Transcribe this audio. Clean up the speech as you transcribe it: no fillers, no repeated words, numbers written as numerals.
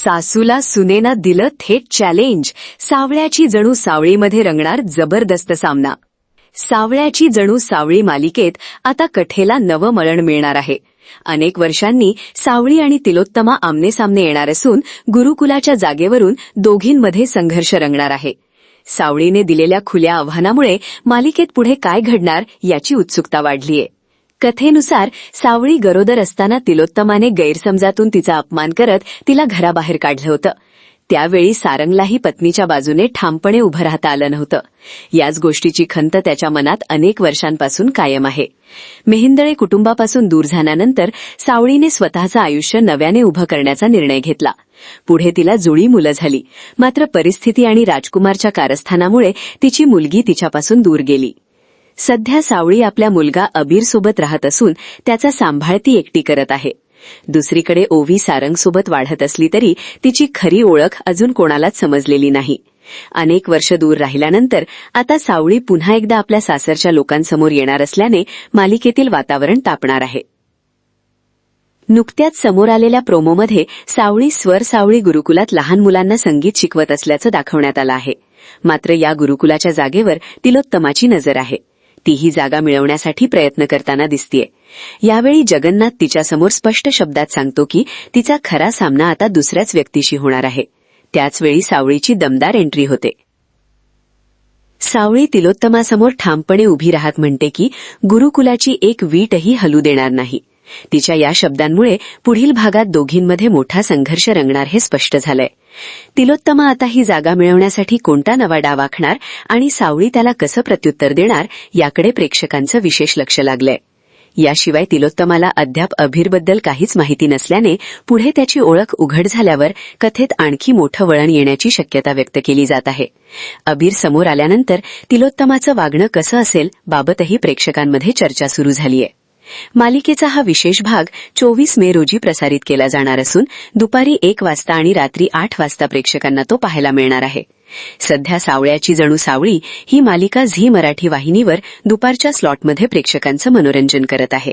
सासूला सुनेनं दिलं थेट चॅलेंज. सावळ्याची जणू सावळीमध्ये रंगणार जबरदस्त सामना. सावळ्याची जणू सावळी मालिकेत आता कथेला नवं मळण मिळणार आहे. अनेक वर्षांनी सावळी आणि तिलोत्तमा आमनेसामने येणार असून गुरुकुलाच्या जागेवरून दोघींमध्ये संघर्ष रंगणार आहे. सावळीने दिलेल्या खुल्या आव्हानामुळे मालिकेत पुढे काय घडणार याची उत्सुकता वाढलीय. कथेनुसार सावळी गरोदर असताना तिलोत्तमाने गैरसमजातून तिचा अपमान करत तिला घराबाहेर काढलं होतं. त्यावेळी सारंगलाही पत्नीच्या बाजूने ठामपणे उभं राहता आलं नव्हतं. याच गोष्टीची खंत त्याच्या मनात अनेक वर्षांपासून कायम आहे. मेहेंदळे कुटुंबापासून दूर झाल्यानंतर सावळीने स्वतःचं आयुष्य नव्याने उभं करण्याचा निर्णय घेतला. पुढे तिला जुळी मुलं झाली. मात्र परिस्थिती आणि राजकुमारच्या कारस्थानामुळे तिची मुलगी तिच्यापासून दूर गेली. सध्या सावळी आपल्या मुलगा अबीरसोबत राहत असून त्याचा सांभाळ ती एकटी करत आहे. दुसरीकडे ओवी सारंगसोबत वाढत असली तरी तिची खरी ओळख अजून कोणालाच समजलेली नाही. अनेक वर्ष दूर राहिल्यानंतर आता सावळी पुन्हा एकदा आपल्या सासरच्या लोकांसमोर येणार असल्याने मालिकेतील वातावरण तापणार आहे. नुकत्याच समोर आलेल्या प्रोमोमध्ये सावळी स्वर सावळी गुरुकुलात लहान मुलांना संगीत शिकवत असल्याचं दाखवण्यात आलं आहे. मात्र या गुरुकुलाच्या जागेवर तिलोत्तमाची नजर आहे. तीही जागा मिळवण्यासाठी प्रयत्न करताना दिसतीये. यावेळी जगन्नाथ तिच्यासमोर स्पष्ट शब्दात सांगतो की तिचा खरा सामना आता दुसऱ्याच व्यक्तीशी होणार आहे. त्याचवेळी सावळीची दमदार एंट्री होते. सावळी तिलोत्तमासमोर ठामपणे उभी राहत म्हणते की गुरुकुलाची एक वीटही हलू देणार नाही. तिच्या या शब्दांमुळे पुढील भागात दोघींमध्ये मोठा संघर्ष रंगणार हे स्पष्ट झालंय. तिलोत्तमा आता ही जागा मिळवण्यासाठी कोणता नवा डाव आखणार आणि सावळी त्याला कसं प्रत्युत्तर देणार याकडे प्रेक्षकांचं विशेष लक्ष लागलंय. याशिवाय तिलोत्तमाला अद्याप अबीरबद्दल काहीच माहिती नसल्याने पुढे त्याची ओळख उघड झाल्यावर कथेत आणखी मोठं वळण येण्याची शक्यता व्यक्त केली जात आहे. अबीर समोर आल्यानंतर तिलोत्तमाचं वागणं कसं असेल बाबतही प्रेक्षकांमध्ये चर्चा सुरू झालीय. मालिकेचा हा विशेष भाग 24 मे रोजी प्रसारित केला जाणार असून दुपारी 1 वाजता आणि रात्री 8 वाजता प्रेक्षकांना तो पाहायला मिळणार आहे. सध्या सावळ्याची जणू सावळी ही मालिका झी मराठी वाहिनीवर दुपारच्या स्लॉटमध्ये प्रेक्षकांचं मनोरंजन करत आहे.